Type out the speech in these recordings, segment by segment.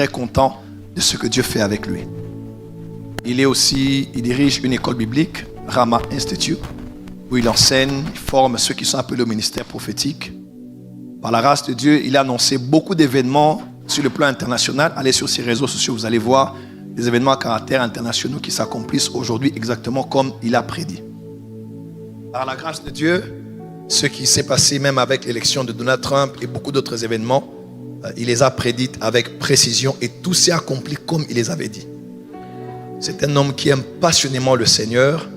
très content de ce que Dieu fait avec lui. Il dirige une école biblique, Rama Institute, où il enseigne, il forme ceux qui sont appelés au ministère prophétique. Par la grâce de Dieu, il a annoncé beaucoup d'événements sur le plan international. Allez sur ses réseaux sociaux, vous allez voir des événements à caractère international qui s'accomplissent aujourd'hui exactement comme il a prédit. Par la grâce de Dieu, ce qui s'est passé même avec l'élection de Donald Trump et beaucoup d'autres événements, il les a prédits avec précision et tout s'est accompli comme il les avait dit. C'est un homme qui aime passionnément le Seigneur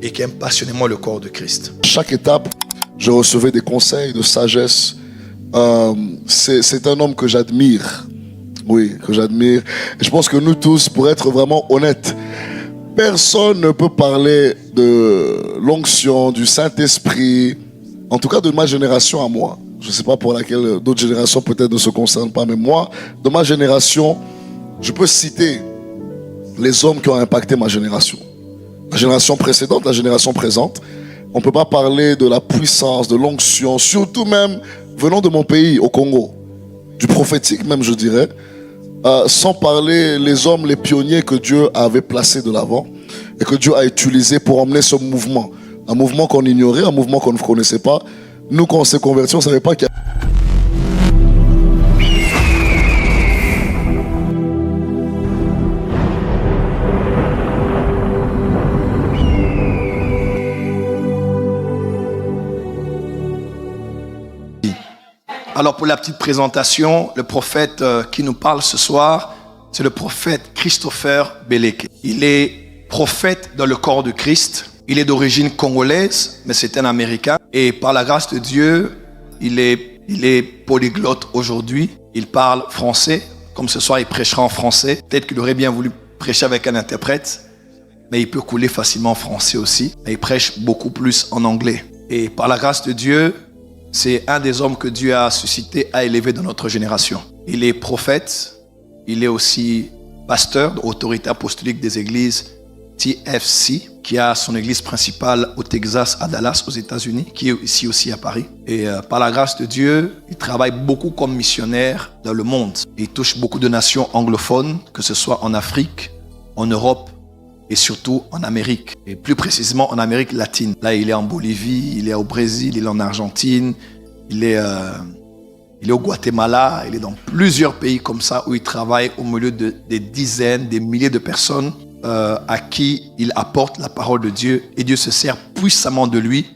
et qui aime passionnément le corps de Christ. Chaque étape, je recevais des conseils de sagesse. C'est un homme que j'admire. Oui, que j'admire. Et je pense que nous tous, pour être vraiment honnêtes, personne ne peut parler de l'onction, du Saint-Esprit, en tout cas de ma génération à moi. Je ne sais pas pour laquelle d'autres générations peut-être ne se concernent pas, mais moi, de ma génération, je peux citer les hommes qui ont impacté ma génération. La génération précédente, la génération présente. On ne peut pas parler de la puissance, de l'onction, surtout même venant de mon pays, au Congo, du prophétique même, je dirais, sans parler les hommes, les pionniers que Dieu avait placés de l'avant et que Dieu a utilisés pour emmener ce mouvement. Un mouvement qu'on ignorait, un mouvement qu'on ne connaissait pas. Nous, quand on s'est convertis, on ne savait pas qu'il y a... Alors pour la petite présentation, le prophète qui nous parle ce soir, c'est le prophète Christopher Beleke. Il est prophète dans le corps de Christ. Il est d'origine congolaise, mais c'est un Américain. Et par la grâce de Dieu, il est polyglotte aujourd'hui. Il parle français. Comme ce soir, il prêchera en français. Peut-être qu'il aurait bien voulu prêcher avec un interprète, mais il peut couler facilement en français aussi. Et il prêche beaucoup plus en anglais. Et par la grâce de Dieu, c'est un des hommes que Dieu a suscité, a élevé dans notre génération. Il est prophète, il est aussi pasteur, autorité apostolique des églises TFC, qui a son église principale au Texas, à Dallas, aux États-Unis, qui est ici aussi à Paris. Et par la grâce de Dieu, il travaille beaucoup comme missionnaire dans le monde. Il touche beaucoup de nations anglophones, que ce soit en Afrique, en Europe, et surtout en Amérique, et plus précisément en Amérique latine. Là, il est en Bolivie, il est au Brésil, il est en Argentine, il est au Guatemala, il est dans plusieurs pays comme ça où il travaille au milieu des dizaines, des milliers de personnes à qui il apporte la parole de Dieu et Dieu se sert puissamment de lui.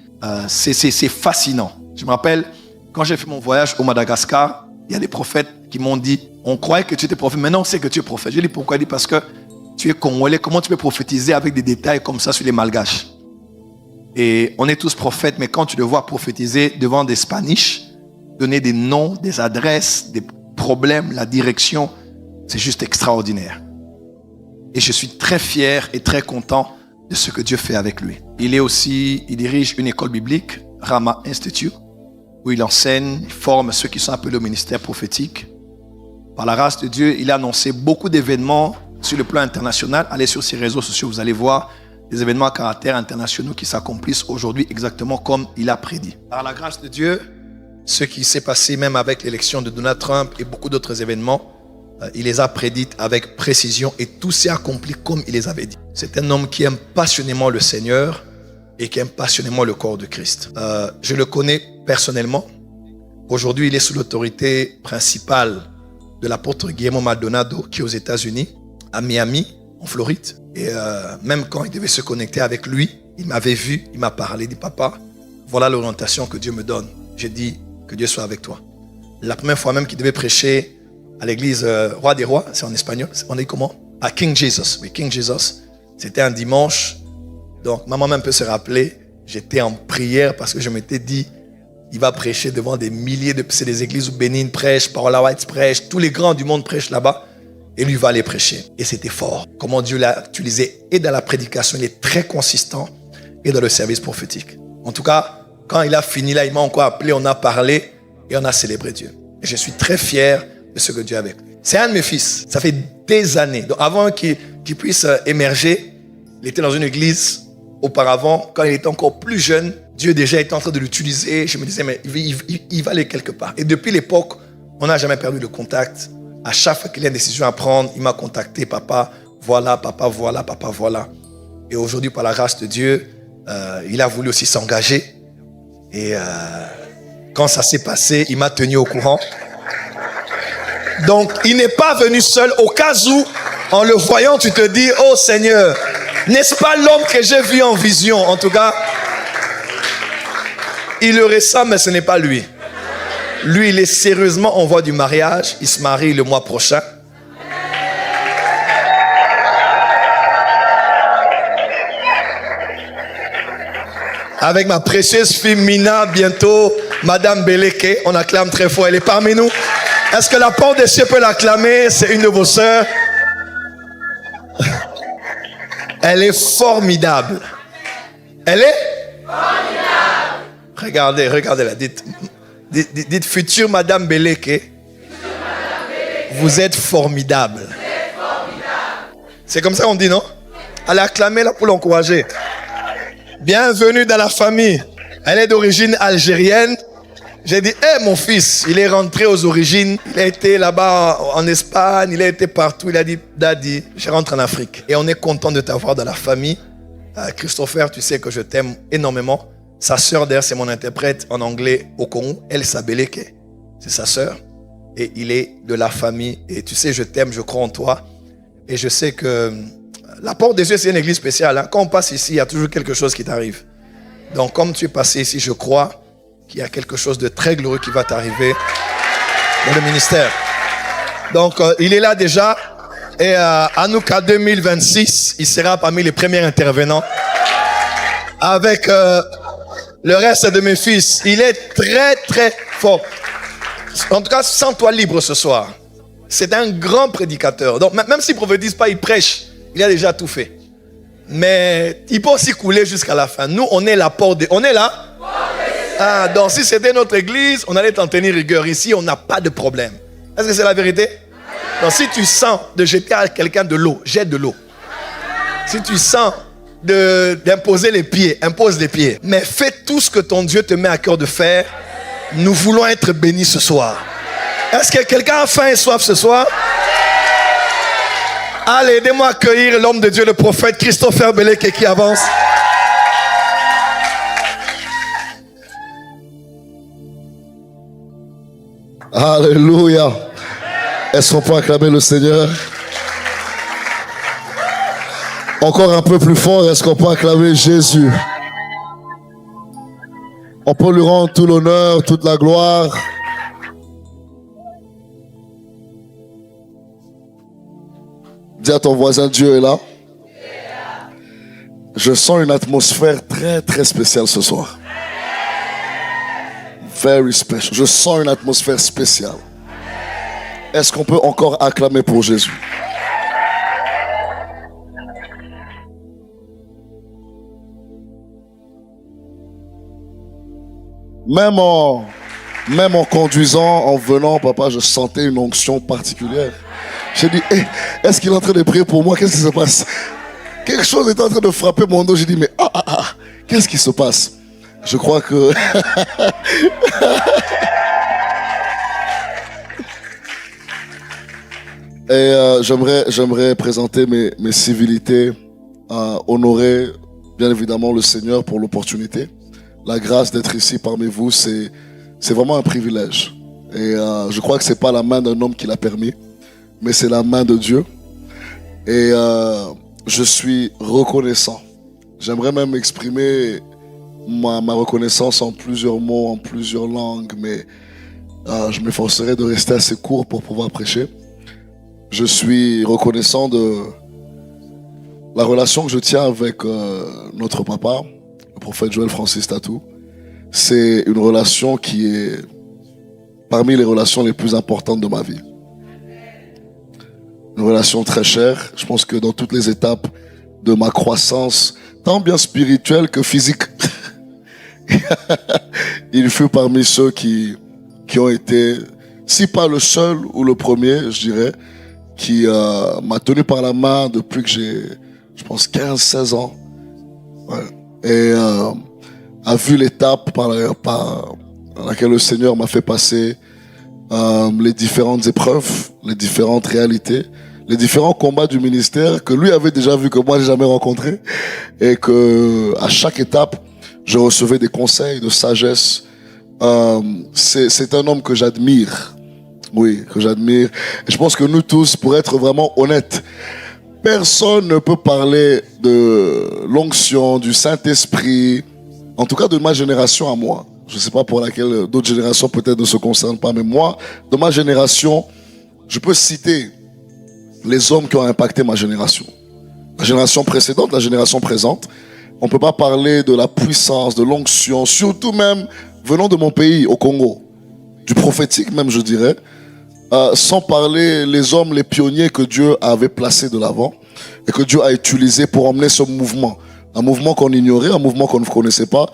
C'est fascinant. Je me rappelle, quand j'ai fait mon voyage au Madagascar, il y a des prophètes qui m'ont dit, on croyait que tu étais prophète, maintenant on sait que tu es prophète. Je dis pourquoi? Il dit parce que tu es congolais, comment tu peux prophétiser avec des détails comme ça sur les malgaches? Et on est tous prophètes, mais quand tu le vois prophétiser devant des Spanish, donner des noms, des adresses, des problèmes, la direction, c'est juste extraordinaire. Et je suis très fier et très content de ce que Dieu fait avec lui. Il dirige une école biblique, Rama Institute, où il enseigne, il forme ceux qui sont appelés au ministère prophétique. Par la grâce de Dieu, il a annoncé beaucoup d'événements sur le plan international. Allez sur ses réseaux sociaux, vous allez voir des événements à caractère international qui s'accomplissent aujourd'hui exactement comme il a prédit. Par la grâce de Dieu, ce qui s'est passé même avec l'élection de Donald Trump et beaucoup d'autres événements, il les a prédits avec précision et tout s'est accompli comme il les avait dit. C'est un homme qui aime passionnément le Seigneur et qui aime passionnément le corps de Christ. Je le connais personnellement. Aujourd'hui, il est sous l'autorité principale de l'apôtre Guillermo Maldonado qui est aux États-Unis, à Miami, en Floride. Et même quand il devait se connecter avec lui, il m'avait vu, il m'a parlé, il dit « Papa, voilà l'orientation que Dieu me donne. » J'ai dit « Que Dieu soit avec toi. » La première fois même qu'il devait prêcher à l'église Roi des Rois, c'est en espagnol, on dit comment? À King Jesus. Oui, King Jesus. C'était un dimanche. Donc, maman même peut se rappeler, j'étais en prière parce que je m'étais dit, il va prêcher devant des milliers de... C'est des églises où Bénin prêche, Paola White prêche, tous les grands du monde prêchent là-bas. Et lui va aller prêcher. Et c'était fort. Comment Dieu l'a utilisé et dans la prédication, il est très consistant, et dans le service prophétique. En tout cas, quand il a fini là, il m'a encore appelé, on a parlé et on a célébré Dieu. Et je suis très fier de ce que Dieu a avec lui. C'est un de mes fils. Ça fait des années. Donc avant qu'il puisse émerger, il était dans une église auparavant. Quand il était encore plus jeune, Dieu déjà était en train de l'utiliser. Je me disais, mais il va aller quelque part. Et depuis l'époque, on n'a jamais perdu le contact. À chaque fois qu'il a une décision à prendre, il m'a contacté, papa, voilà, papa, voilà, papa, voilà. Et aujourd'hui, par la grâce de Dieu, il a voulu aussi s'engager. Et quand ça s'est passé, il m'a tenu au courant. Donc, il n'est pas venu seul. Au cas où, en le voyant, tu te dis, oh Seigneur, n'est-ce pas l'homme que j'ai vu en vision? En tout cas, il le ressent, mais ce n'est pas lui. Lui, il est sérieusement en voie du mariage. Il se marie le mois prochain. Avec ma précieuse fille Mina, bientôt, Madame Beleke. On acclame très fort, elle est parmi nous. Est-ce que la porte des cieux peut l'acclamer? C'est une de vos sœurs. Elle est formidable. Elle est formidable. Regardez, regardez-la. Dites future Madame Beleke. Vous êtes formidable. C'est comme ça qu'on dit, non? Allez acclamer là pour l'encourager. Bienvenue dans la famille. Elle est d'origine algérienne. J'ai dit, mon fils, il est rentré aux origines. Il a été là-bas en Espagne, il a été partout. Il a dit, Daddy, je rentre en Afrique. Et on est content de t'avoir dans la famille. Christopher, tu sais que je t'aime énormément. Sa sœur, d'ailleurs, c'est mon interprète en anglais au Congo. Elsa Beleke, c'est sa sœur. Et il est de la famille. Et tu sais, je t'aime, je crois en toi. Et je sais que la porte des yeux, c'est une église spéciale. Hein. Quand on passe ici, il y a toujours quelque chose qui t'arrive. Donc, comme tu es passé ici, je crois qu'il y a quelque chose de très glorieux qui va t'arriver dans le ministère. Donc, il est là déjà. Et à Hanouka 2026, il sera parmi les premiers intervenants. Avec le reste de mes fils. Il est très, très fort. En tout cas, sens-toi libre ce soir. C'est un grand prédicateur. Donc, même s'il ne prophétise pas, il prêche. Il a déjà tout fait. Mais il peut aussi couler jusqu'à la fin. Nous, on est la porte de... On est là? Ah, donc si c'était notre église, on allait t'en tenir rigueur. Ici, on n'a pas de problème. Est-ce que c'est la vérité? Donc si tu sens de jeter à quelqu'un de l'eau, jette de l'eau. Si tu sens d'imposer les pieds, impose les pieds. Mais fais tout ce que ton Dieu te met à cœur de faire. Nous voulons être bénis ce soir. Est-ce que quelqu'un a faim et soif ce soir? Allez, aidez-moi à accueillir l'homme de Dieu, le prophète Christopher Beleke qui avance. Alléluia. Est-ce qu'on peut acclamer le Seigneur? Encore un peu plus fort, est-ce qu'on peut acclamer Jésus? On peut lui rendre tout l'honneur, toute la gloire. Dis à ton voisin, Dieu est là. Je sens une atmosphère très très spéciale ce soir. Very special. Je sens une atmosphère spéciale. Est-ce qu'on peut encore acclamer pour Jésus? Même en conduisant, en venant, papa, je sentais une onction particulière. J'ai dit, est-ce qu'il est en train de prier pour moi? Qu'est-ce qui se passe? Quelque chose est en train de frapper mon dos. J'ai dit, mais qu'est-ce qui se passe? Je crois que... Et j'aimerais présenter mes civilités, honorer bien évidemment le Seigneur pour l'opportunité. La grâce d'être ici parmi vous, c'est vraiment un privilège. Et je crois que c'est pas la main d'un homme qui l'a permis, mais c'est la main de Dieu. Et je suis reconnaissant. J'aimerais même exprimer ma reconnaissance en plusieurs mots, en plusieurs langues, mais je m'efforcerai de rester assez court pour pouvoir prêcher. Je suis reconnaissant de la relation que je tiens avec notre papa, le prophète Joël Francis Tatou. C'est une relation qui est parmi les relations les plus importantes de ma vie. Une relation très chère. Je pense que dans toutes les étapes de ma croissance, tant bien spirituelle que physique, il fut parmi ceux qui ont été, si pas le seul ou le premier, je dirais, qui m'a tenu par la main depuis que j'ai, je pense, 15-16 ans. Ouais. Et a vu l'étape par laquelle le Seigneur m'a fait passer les différentes épreuves, les différentes réalités, les différents combats du ministère que lui avait déjà vu, que moi j'ai jamais rencontré, et que à chaque étape, je recevais des conseils de sagesse. C'est un homme que j'admire. Oui, que j'admire. Et je pense que nous tous, pour être vraiment honnêtes, personne ne peut parler de l'onction, du Saint-Esprit, en tout cas de ma génération à moi. Je ne sais pas pour laquelle d'autres générations peut-être ne se concernent pas, mais moi, de ma génération, je peux citer les hommes qui ont impacté ma génération. La génération précédente, la génération présente. On ne peut pas parler de la puissance, de l'onction, surtout même venant de mon pays, au Congo, du prophétique même, je dirais, sans parler les hommes, les pionniers que Dieu avait placés de l'avant et que Dieu a utilisé pour emmener ce mouvement. Un mouvement qu'on ignorait, un mouvement qu'on ne connaissait pas.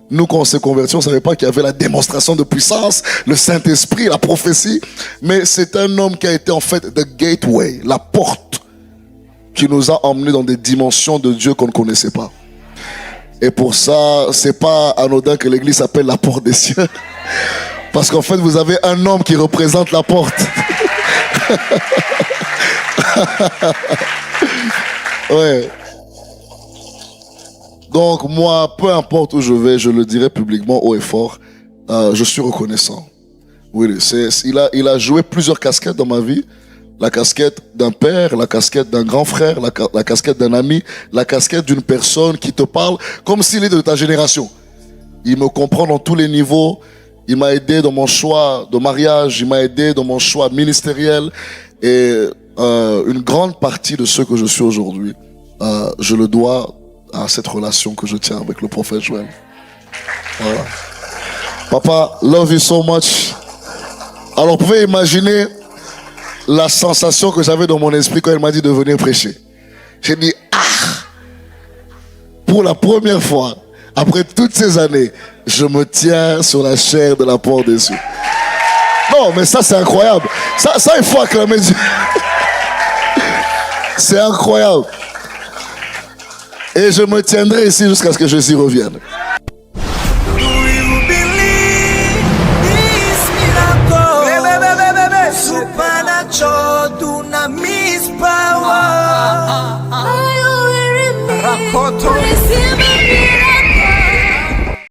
Nous, quand on s'est convertis, on ne savait pas qu'il y avait la démonstration de puissance, le Saint-Esprit, la prophétie. Mais c'est un homme qui a été en fait the gateway, la porte qui nous a emmenés dans des dimensions de Dieu qu'on ne connaissait pas. Et pour ça, c'est pas anodin que l'église s'appelle la porte des cieux. Parce qu'en fait, vous avez un homme qui représente la porte. Ouais. Donc moi, peu importe où je vais, je le dirai publiquement haut et fort, je suis reconnaissant. Oui, il a joué plusieurs casquettes dans ma vie. La casquette d'un père, la casquette d'un grand frère, la casquette d'un ami, la casquette d'une personne qui te parle comme s'il est de ta génération. Il me comprend dans tous les niveaux. Il m'a aidé dans mon choix de mariage, il m'a aidé dans mon choix ministériel. Et une grande partie de ce que je suis aujourd'hui, je le dois à cette relation que je tiens avec le prophète Joël. Voilà. Papa, love you so much. Alors, vous pouvez imaginer la sensation que j'avais dans mon esprit quand il m'a dit de venir prêcher. J'ai dit, pour la première fois, après toutes ces années, je me tiens sur la chair de la porte des cieux. Non, mais ça c'est incroyable. Ça il faut acclamer Dieu. C'est incroyable. Et je me tiendrai ici jusqu'à ce que Jésus revienne.